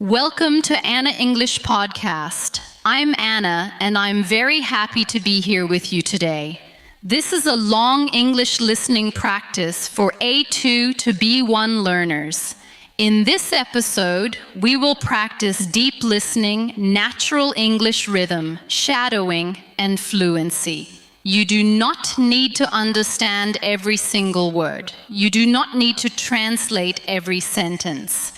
Welcome to Anna English Podcast. I'm Anna, and I'm very happy to be here with you today. This is a long English listening practice for A2 to B1 learners. In this episode, we will practice deep listening, natural English rhythm, shadowing, and fluency. You do not need to understand every single word. You do not need to translate every sentence.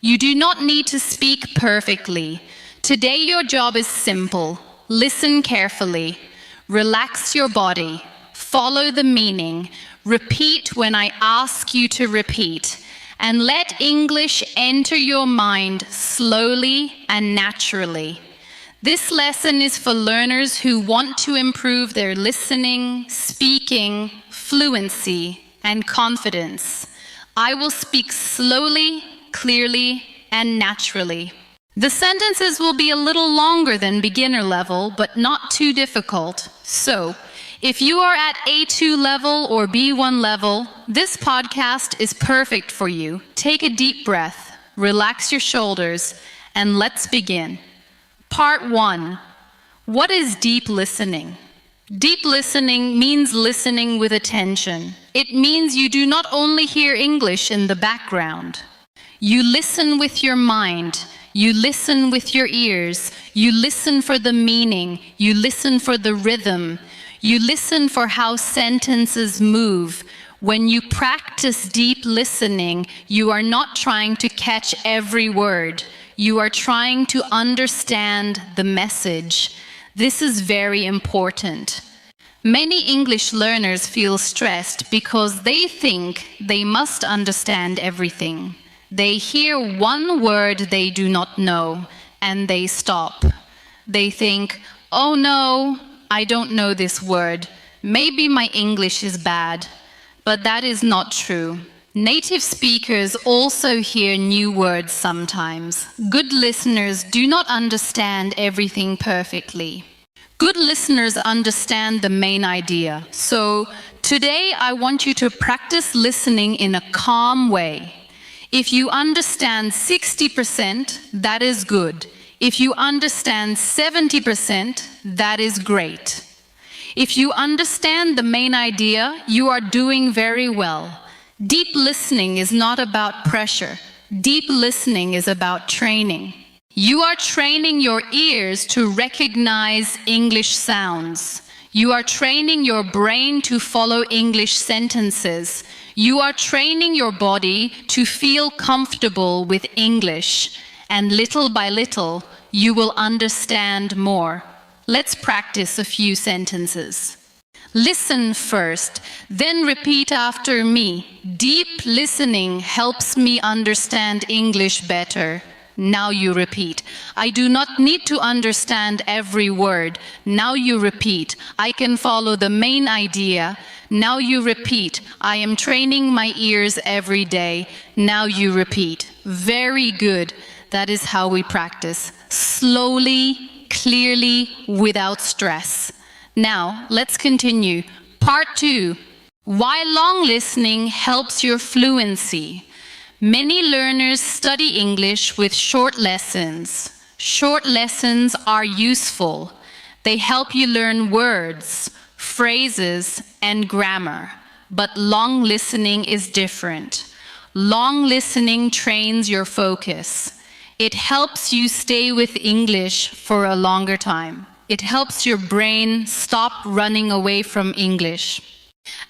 You do not need to speak perfectly. Today your job is simple. Listen carefully. Relax your body. Follow the meaning. Repeat when I ask you to repeat. And let English enter your mind slowly and naturally. This lesson is for learners who want to improve their listening, speaking, fluency, and confidence. I will speak slowly, clearly, and naturally. The sentences will be a little longer than beginner level, but not too difficult. So, if you are at A2 level or B1 level, this podcast is perfect for you. Take a deep breath, relax your shoulders, and let's begin. Part 1. What is deep listening? Deep listening means listening with attention. It means you do not only hear English in the background. You listen with your mind, you listen with your ears, you listen for the meaning, you listen for the rhythm, you listen for how sentences move. When you practice deep listening, you are not trying to catch every word. You are trying to understand the message. This is very important. Many English learners feel stressed because they think they must understand everything. They hear one word they do not know, and they stop. They think, oh no, I don't know this word. Maybe my English is bad. But that is not true. Native speakers also hear new words sometimes. Good listeners do not understand everything perfectly. Good listeners understand the main idea. So today I want you to practice listening in a calm way. If you understand 60%, that is good. If you understand 70%, that is great. If you understand the main idea, you are doing very well. Deep listening is not about pressure. Deep listening is about training. You are training your ears to recognize English sounds. You are training your brain to follow English sentences. You are training your body to feel comfortable with English. And little by little, you will understand more. Let's practice a few sentences. Listen first, then repeat after me. Deep listening helps me understand English better. Now you repeat. I do not need to understand every word. Now you repeat. I can follow the main idea. Now you repeat. I am training my ears every day. Now you repeat. Very good. That is how we practice. Slowly, clearly, without stress. Now, let's continue. Part 2. Why long listening helps your fluency. Many learners study English with short lessons. Short lessons are useful. They help you learn words, phrases, and grammar. But long listening is different. Long listening trains your focus. It helps you stay with English for a longer time. It helps your brain stop running away from English.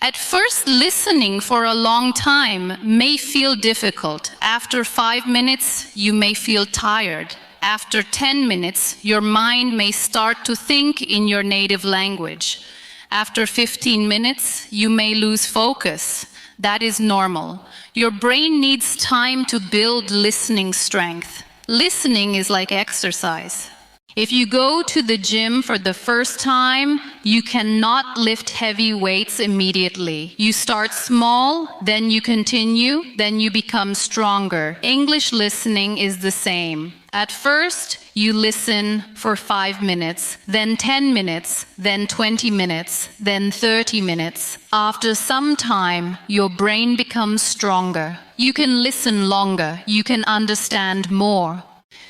At first, listening for a long time may feel difficult. After 5 minutes, you may feel tired. After 10 minutes, your mind may start to think in your native language. After 15 minutes, you may lose focus. That is normal. Your brain needs time to build listening strength. Listening is like exercise. If you go to the gym for the first time, you cannot lift heavy weights immediately. You start small, then you continue, then you become stronger. English listening is the same. At first, you listen for 5 minutes, then 10 minutes, then 20 minutes, then 30 minutes. After some time, your brain becomes stronger. You can listen longer. You can understand more.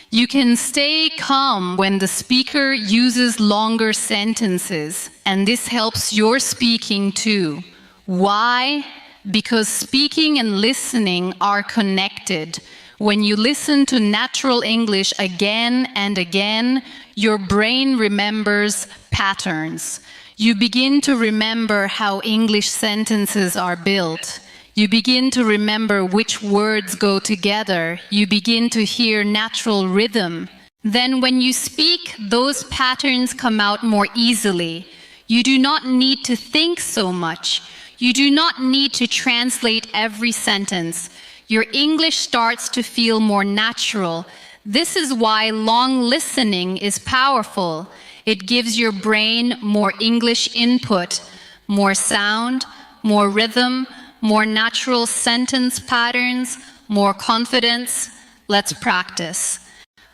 You can stay calm when the speaker uses longer sentences, and this helps your speaking too. Why? Because speaking and listening are connected. When you listen to natural English again and again, your brain remembers patterns. You begin to remember how English sentences are built. You begin to remember which words go together. You begin to hear natural rhythm. Then when you speak, those patterns come out more easily. You do not need to think so much. You do not need to translate every sentence. Your English starts to feel more natural. This is why long listening is powerful. It gives your brain more English input, more sound, more rhythm, more natural sentence patterns, more confidence. Let's practice.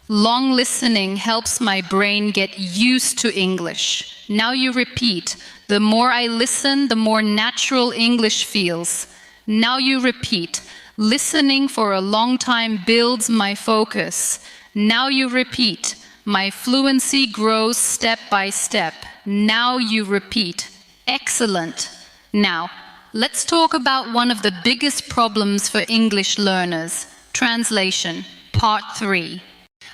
Long listening helps my brain get used to English. Now you repeat. The more I listen, the more natural English feels. Now you repeat. Listening for a long time builds my focus. Now you repeat. My fluency grows step by step. Now you repeat. Excellent. Now, let's talk about one of the biggest problems for English learners, translation, part 3.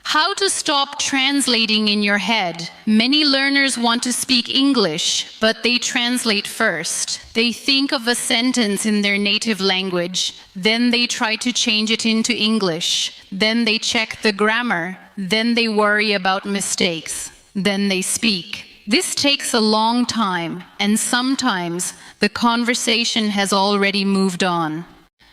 How to stop translating in your head. Many learners want to speak English, but they translate first. They think of a sentence in their native language, then they try to change it into English, then they check the grammar, then they worry about mistakes, then they speak. This takes a long time, and sometimes the conversation has already moved on.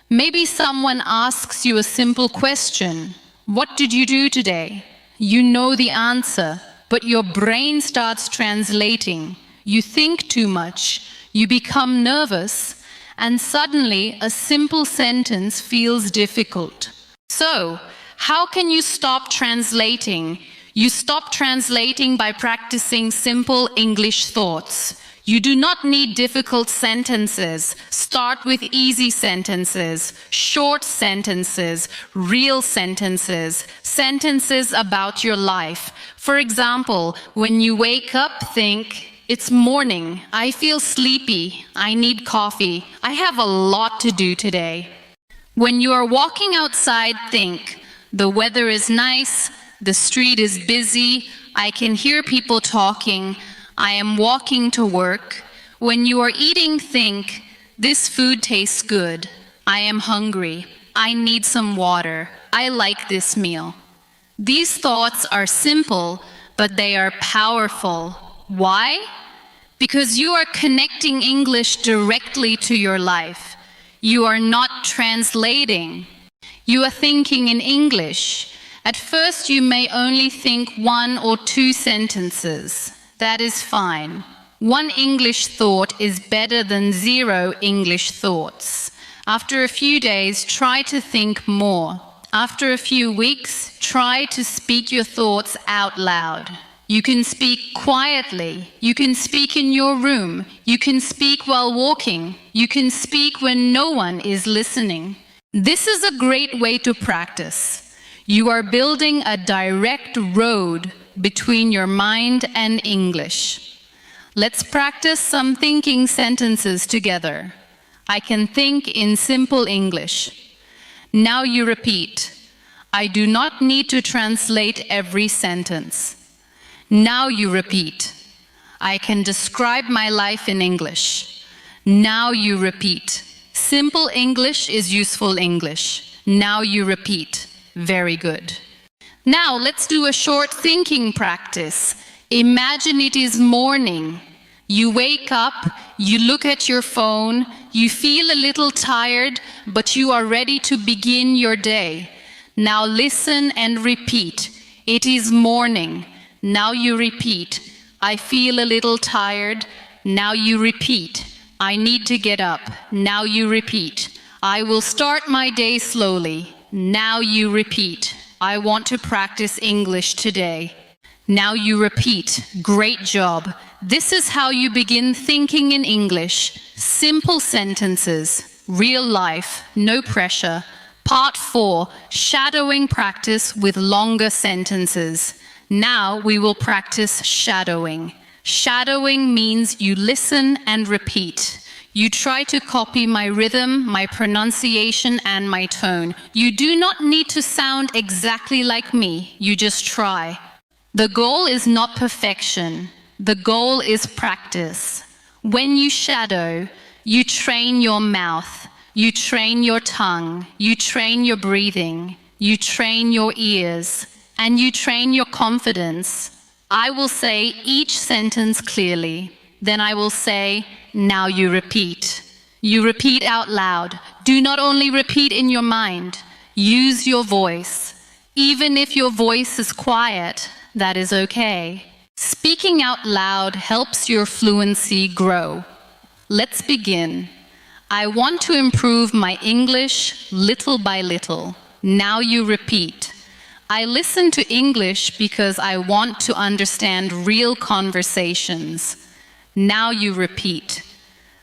Maybe someone asks you a simple question. What did you do today? You know the answer, but your brain starts translating. You think too much, you become nervous, and suddenly a simple sentence feels difficult. So, how can you stop translating? You stop translating by practicing simple English thoughts. You do not need difficult sentences. Start with easy sentences, short sentences, real sentences, sentences about your life. For example, when you wake up, think, it's morning, I feel sleepy, I need coffee, I have a lot to do today. When you are walking outside, think, the weather is nice, the street is busy, I can hear people talking, I am walking to work. When you are eating, think, this food tastes good, I am hungry, I need some water, I like this meal. These thoughts are simple, but they are powerful. Why? Because you are connecting English directly to your life. You are not translating. You are thinking in English. At first, you may only think 1 or 2 sentences. That is fine. 1 English thought is better than 0 English thoughts. After a few days, try to think more. After a few weeks, try to speak your thoughts out loud. You can speak quietly. You can speak in your room. You can speak while walking. You can speak when no one is listening. This is a great way to practice. You are building a direct road between your mind and English. Let's practice some thinking sentences together. I can think in simple English. Now you repeat. I do not need to translate every sentence. Now you repeat. I can describe my life in English. Now you repeat. Simple English is useful English. Now you repeat. Very good. Now let's do a short thinking practice. Imagine it is morning. You wake up, you look at your phone, you feel a little tired, but you are ready to begin your day. Now listen and repeat. It is morning. Now you repeat. I feel a little tired. Now you repeat. I need to get up. Now you repeat. I will start my day slowly. Now you repeat. I want to practice English today. Now you repeat. Great job. This is how you begin thinking in English. Simple sentences, real life, no pressure, Part 4, shadowing practice with longer sentences. Now we will practice shadowing. Shadowing means you listen and repeat. You try to copy my rhythm, my pronunciation, and my tone. You do not need to sound exactly like me. You just try. The goal is not perfection. The goal is practice. When you shadow, you train your mouth. You train your tongue, you train your breathing, you train your ears, and you train your confidence. I will say each sentence clearly. Then I will say, now you repeat. You repeat out loud. Do not only repeat in your mind. Use your voice. Even if your voice is quiet, that is okay. Speaking out loud helps your fluency grow. Let's begin. I want to improve my English little by little. Now you repeat. I listen to English because I want to understand real conversations. Now you repeat.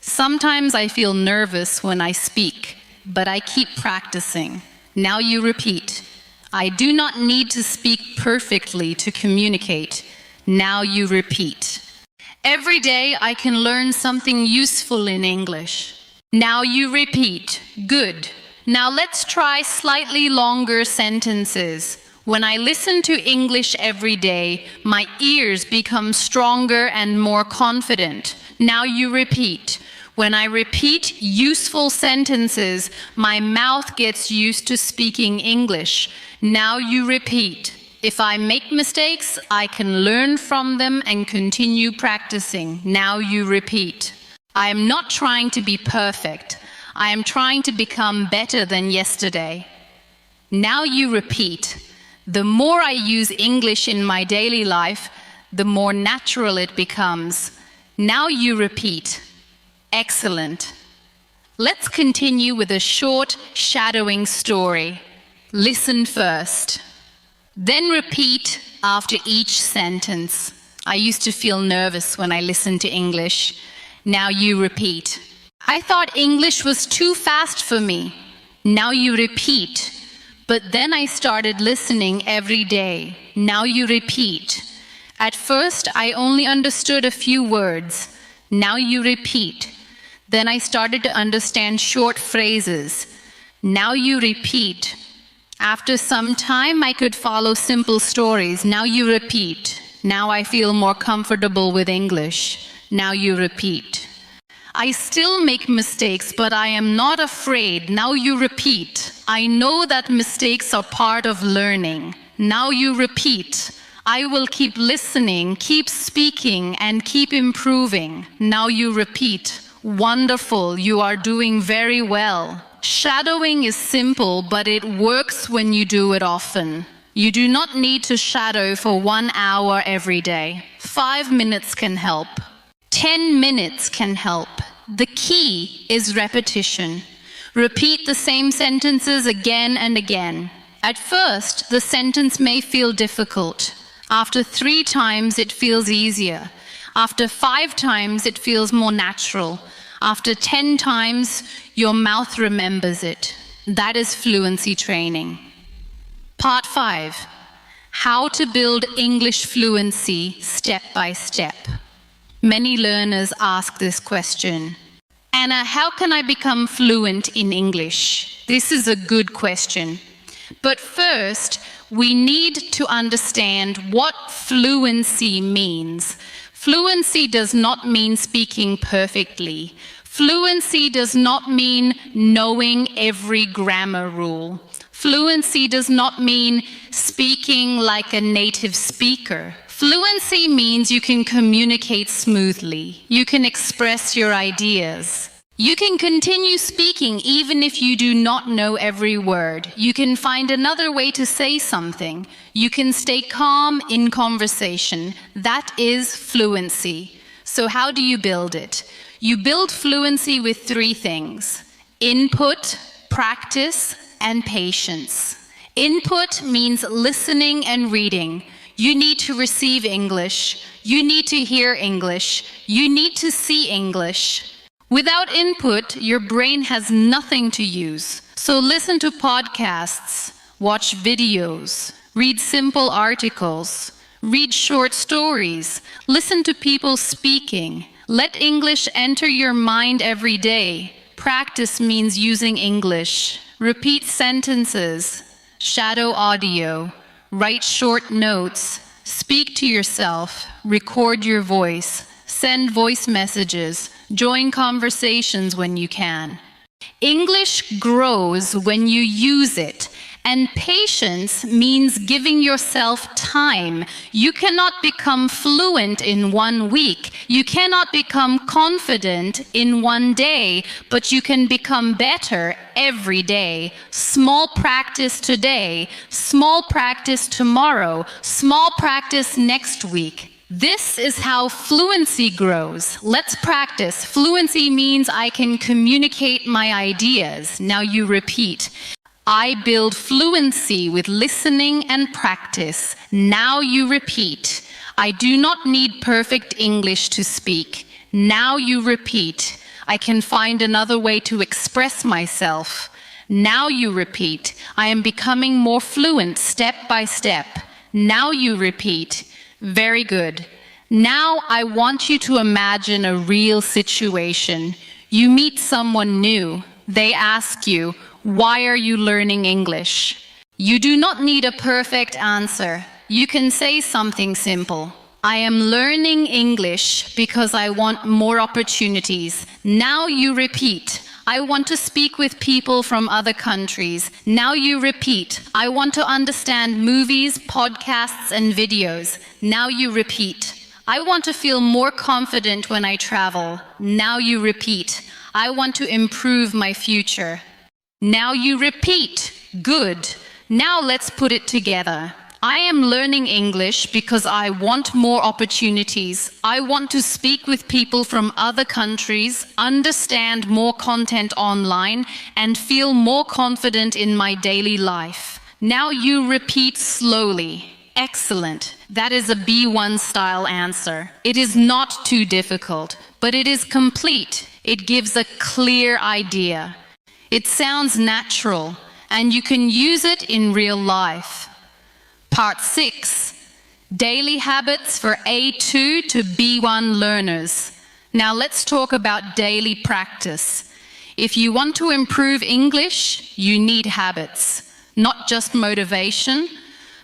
Sometimes I feel nervous when I speak, but I keep practicing. Now you repeat. I do not need to speak perfectly to communicate. Now you repeat. Every day I can learn something useful in English. Now you repeat. Good. Now let's try slightly longer sentences. When I listen to English every day, my ears become stronger and more confident. Now you repeat. When I repeat useful sentences, my mouth gets used to speaking English. Now you repeat. If I make mistakes, I can learn from them and continue practicing. Now you repeat. I am not trying to be perfect. I am trying to become better than yesterday. Now you repeat. The more I use English in my daily life, the more natural it becomes. Now you repeat. Excellent. Let's continue with a short shadowing story. Listen first. Then repeat after each sentence. I used to feel nervous when I listened to English. Now you repeat. I thought English was too fast for me. Now you repeat. But then I started listening every day. Now you repeat. At first, I only understood a few words. Now you repeat. Then I started to understand short phrases. Now you repeat. After some time, I could follow simple stories. Now you repeat. Now I feel more comfortable with English. Now you repeat. I still make mistakes, but I am not afraid. Now you repeat. I know that mistakes are part of learning. Now you repeat. I will keep listening, keep speaking, and keep improving. Now you repeat. Wonderful, you are doing very well. Shadowing is simple, but it works when you do it often. You do not need to shadow for 1 hour every day. 5 minutes can help. 10 minutes can help. The key is repetition. Repeat the same sentences again and again. At first, the sentence may feel difficult. After 3 times, it feels easier. After 5 times, it feels more natural. After 10 times, your mouth remembers it. That is fluency training. Part 5. How to build English fluency step by step. Many learners ask this question. Anna, how can I become fluent in English? This is a good question. But first, we need to understand what fluency means. Fluency does not mean speaking perfectly. Fluency does not mean knowing every grammar rule. Fluency does not mean speaking like a native speaker. Fluency means you can communicate smoothly. You can express your ideas. You can continue speaking even if you do not know every word. You can find another way to say something. You can stay calm in conversation. That is fluency. So how do you build it? You build fluency with 3 things: input, practice, and patience. Input means listening and reading. You need to receive English. You need to hear English. You need to see English. Without input, your brain has nothing to use. So listen to podcasts, watch videos, read simple articles, read short stories, listen to people speaking. Let English enter your mind every day. Practice means using English. Repeat sentences, shadow audio, write short notes, speak to yourself, record your voice, send voice messages, join conversations when you can. English grows when you use it, and patience means giving yourself time. You cannot become fluent in 1 week. You cannot become confident in 1 day, but you can become better every day. Small practice today, small practice tomorrow, small practice next week. This is how fluency grows. Let's practice. Fluency means I can communicate my ideas. Now you repeat. I build fluency with listening and practice. Now you repeat. I do not need perfect English to speak. Now you repeat. I can find another way to express myself. Now you repeat. I am becoming more fluent step by step. Now you repeat. Very good. Now I want you to imagine a real situation. You meet someone new. They ask you, why are you learning English? You do not need a perfect answer. You can say something simple. I am learning English because I want more opportunities. Now you repeat. I want to speak with people from other countries. Now you repeat. I want to understand movies, podcasts, and videos. Now you repeat. I want to feel more confident when I travel. Now you repeat. I want to improve my future. Now you repeat. Good. Now let's put it together. I am learning English because I want more opportunities. I want to speak with people from other countries, understand more content online, and feel more confident in my daily life. Now you repeat slowly. Excellent. That is a B1 style answer. It is not too difficult, but it is complete. It gives a clear idea. It sounds natural, and you can use it in real life. Part 6, Daily Habits for A2 to B1 learners. Now let's talk about daily practice. If you want to improve English, you need habits, not just motivation.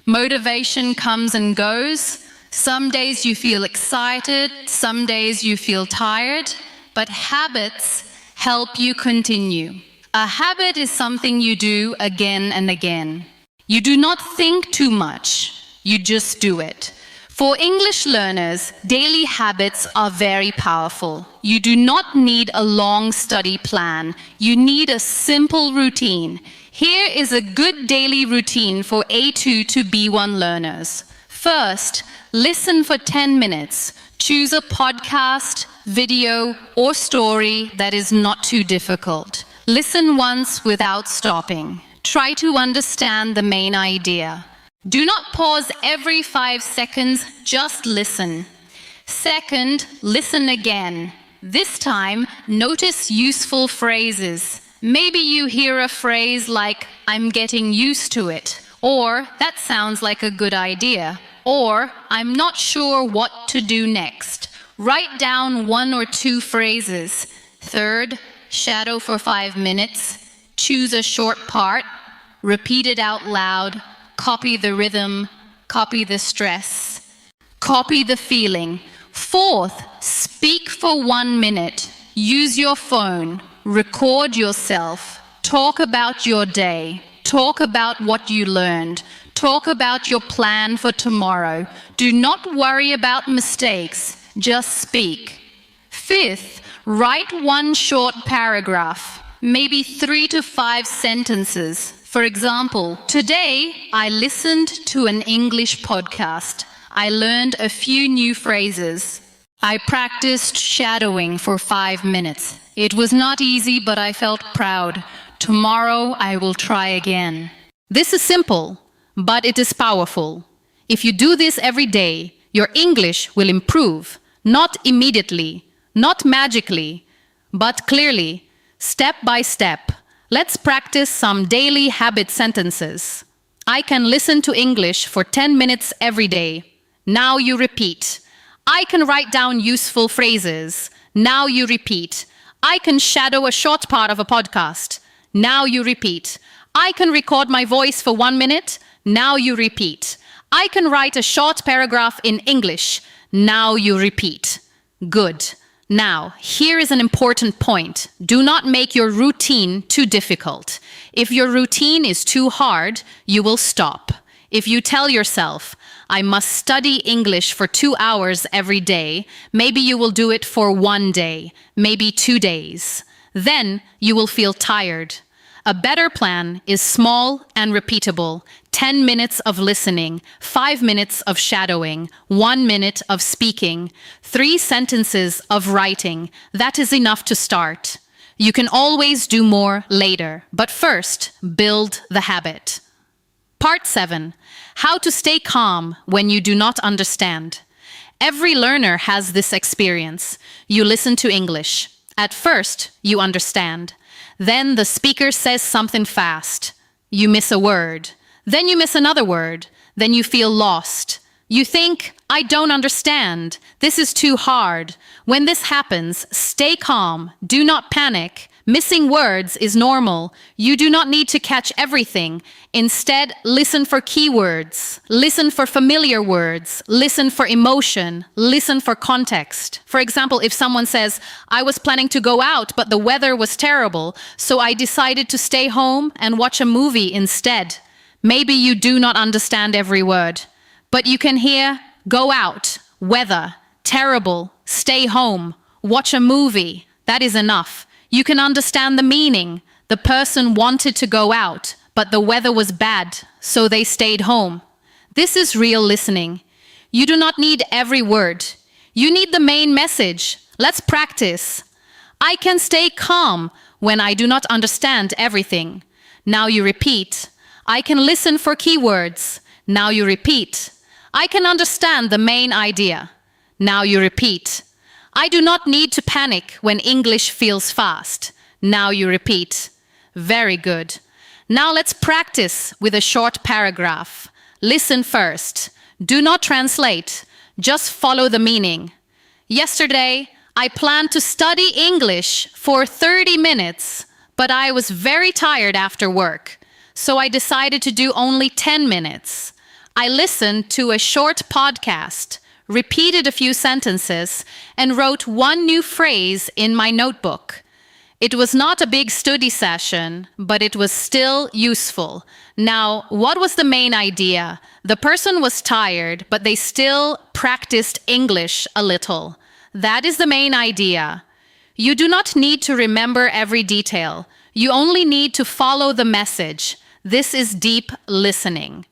Motivation comes and goes. Some days you feel excited, some days you feel tired, but habits help you continue. A habit is something you do again and again. You do not think too much, you just do it. For English learners, daily habits are very powerful. You do not need a long study plan. You need a simple routine. Here is a good daily routine for A2 to B1 learners. First, listen for 10 minutes. Choose a podcast, video, or story that is not too difficult. Listen once without stopping. Try to understand the main idea. Do not pause every 5 seconds, just listen. Second, listen again. This time, notice useful phrases. Maybe you hear a phrase like, I'm getting used to it, or that sounds like a good idea, or I'm not sure what to do next. Write down 1 or 2 phrases. Third, shadow for 5 minutes. Choose a short part. Repeat it out loud. Copy the rhythm. Copy the stress. Copy the feeling. Fourth, speak for 1 minute. Use your phone. Record yourself. Talk about your day. Talk about what you learned. Talk about your plan for tomorrow. Do not worry about mistakes. Just speak. Fifth, write 1 short paragraph, maybe 3 to 5 sentences. For example, today I listened to an English podcast. I learned a few new phrases. I practiced shadowing for 5 minutes. It was not easy, but I felt proud. Tomorrow I will try again. This is simple, but it is powerful. If you do this every day, your English will improve, not immediately, not magically, but clearly, step by step. Let's practice some daily habit sentences. I can listen to English for 10 minutes every day. Now you repeat. I can write down useful phrases. Now you repeat. I can shadow a short part of a podcast. Now you repeat. I can record my voice for 1 minute. Now you repeat. I can write a short paragraph in English. Now you repeat. Good. Now, here is an important point. Do not make your routine too difficult. If your routine is too hard, you will stop. If you tell yourself, I must study English for 2 hours every day, maybe you will do it for 1 day, maybe 2 days. Then you will feel tired. A better plan is small and repeatable. 10 minutes of listening, 5 minutes of shadowing, 1 minute of speaking, 3 sentences of writing. That is enough to start. You can always do more later, but first, build the habit. Part 7. How to stay calm when you do not understand. Every learner has this experience. You listen to English. At first, you understand. Then the speaker says something fast. You miss a word. Then you miss another word. Then you feel lost. You think, I don't understand. This is too hard. When this happens, stay calm. Do not panic. Missing words is normal. You do not need to catch everything. Instead, listen for keywords. Listen for familiar words. Listen for emotion. Listen for context. For example, if someone says, I was planning to go out, but the weather was terrible, so I decided to stay home and watch a movie instead. Maybe you do not understand every word, but you can hear, go out, weather, terrible, stay home, watch a movie. That is enough. You can understand the meaning. The person wanted to go out, but the weather was bad, so they stayed home. This is real listening. You do not need every word. You need the main message. Let's practice. I can stay calm when I do not understand everything. Now you repeat. I can listen for keywords. Now you repeat. I can understand the main idea. Now you repeat. I do not need to panic when English feels fast. Now you repeat. Very good. Now let's practice with a short paragraph. Listen first. Do not translate. Just follow the meaning. Yesterday, I planned to study English for 30 minutes, but I was very tired after work. So I decided to do only 10 minutes. I listened to a short podcast, repeated a few sentences, and wrote 1 new phrase in my notebook. It was not a big study session, but it was still useful. Now, what was the main idea? The person was tired, but they still practiced English a little. That is the main idea. You do not need to remember every detail. You only need to follow the message. This is deep listening.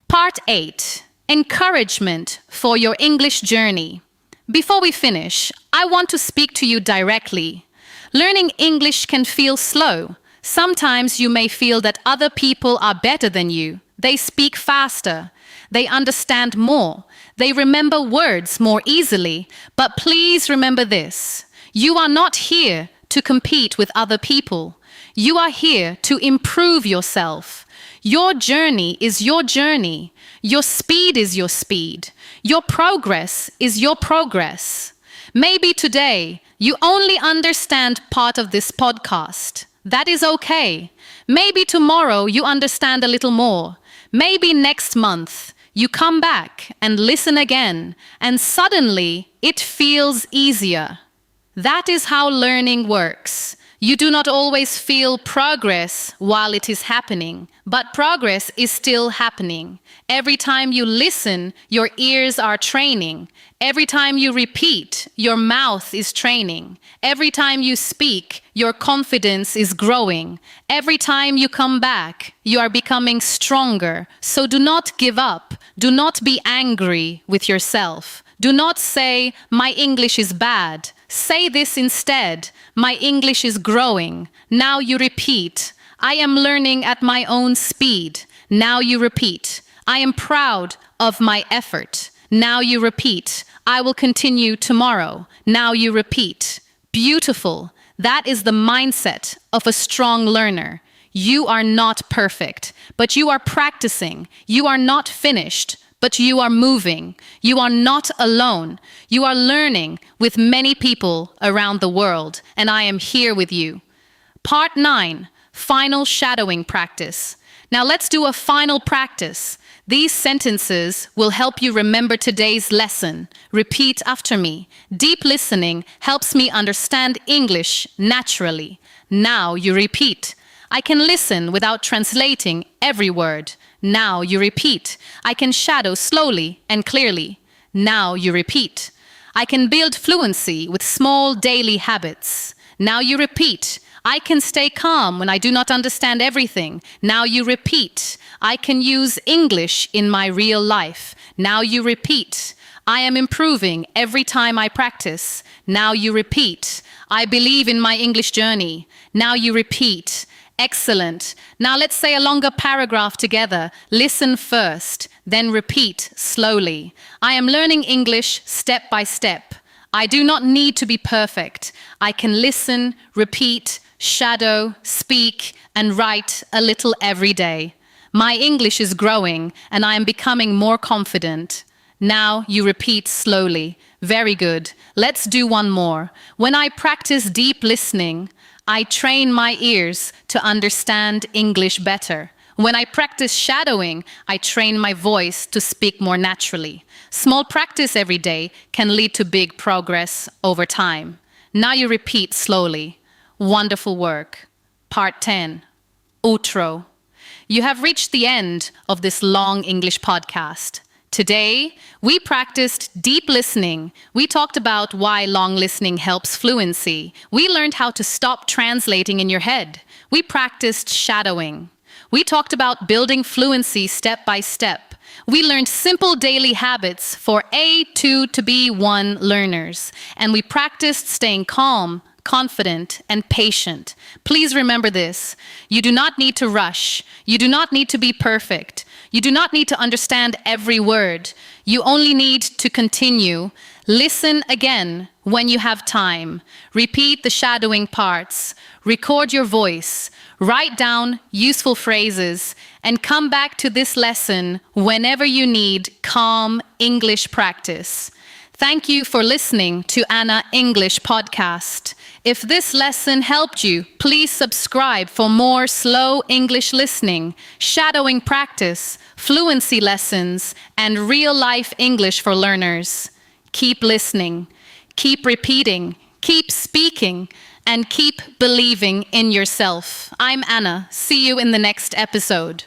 Part 8. Encouragement for your English journey. Before we finish, I want to speak to you directly. Learning English can feel slow. Sometimes you may feel that other people are better than you. They speak faster. They understand more. They remember words more easily. But please remember this. You are not here to compete with other people. You are here to improve yourself. Your journey is your journey. Your speed is your speed. Your progress is your progress. Maybe today you only understand part of this podcast. That is okay. Maybe tomorrow you understand a little more. Maybe next month you come back and listen again, and suddenly it feels easier. That is how learning works. You do not always feel progress while it is happening, but progress is still happening. Every time you listen, your ears are training. Every time you repeat, your mouth is training. Every time you speak, your confidence is growing. Every time you come back, you are becoming stronger. So do not give up. Do not be angry with yourself. Do not say, my English is bad. Say this instead, my English is growing. Now you repeat, I am learning at my own speed. Now you repeat, I am proud of my effort. Now you repeat, I will continue tomorrow. Now you repeat, beautiful. That is the mindset of a strong learner. You are not perfect, but you are practicing. You are not finished, but you are moving. You are not alone. You are learning with many people around the world, and I am here with you. Part 9, final shadowing practice. Now let's do a final practice. These sentences will help you remember today's lesson. Repeat after me. Deep listening helps me understand English naturally. Now you repeat. I can listen without translating every word. Now you repeat. I can shadow slowly and clearly. Now you repeat. I can build fluency with small daily habits. Now you repeat. I can stay calm when I do not understand everything. Now you repeat. I can use English in my real life. Now you repeat. I am improving every time I practice. Now you repeat. I believe in my English journey. Now you repeat. Excellent. Now let's say a longer paragraph together. Listen first, then repeat slowly. I am learning English step by step. I do not need to be perfect. I can listen, repeat, shadow, speak, and write a little every day. My English is growing, and I am becoming more confident. Now you repeat slowly. Very good. Let's do one more. When I practice deep listening, I train my ears to understand English better. When I practice shadowing, I train my voice to speak more naturally. Small practice every day can lead to big progress over time. Now you repeat slowly. Wonderful work. Part 10. Outro. You have reached the end of this long English podcast. Today, we practiced deep listening. We talked about why long listening helps fluency. We learned how to stop translating in your head. We practiced shadowing. We talked about building fluency step by step. We learned simple daily habits for A2 to B1 learners. And we practiced staying calm, confident, and patient. Please remember this. You do not need to rush. You do not need to be perfect. You do not need to understand every word. You only need to continue. Listen again when you have time. Repeat the shadowing parts. Record your voice. Write down useful phrases and come back to this lesson whenever you need calm English practice. Thank you for listening to Anna English Podcast. If this lesson helped you, please subscribe for more slow English listening, shadowing practice, fluency lessons, and real-life English for learners. Keep listening, keep repeating, keep speaking, and keep believing in yourself. I'm Anna. See you in the next episode.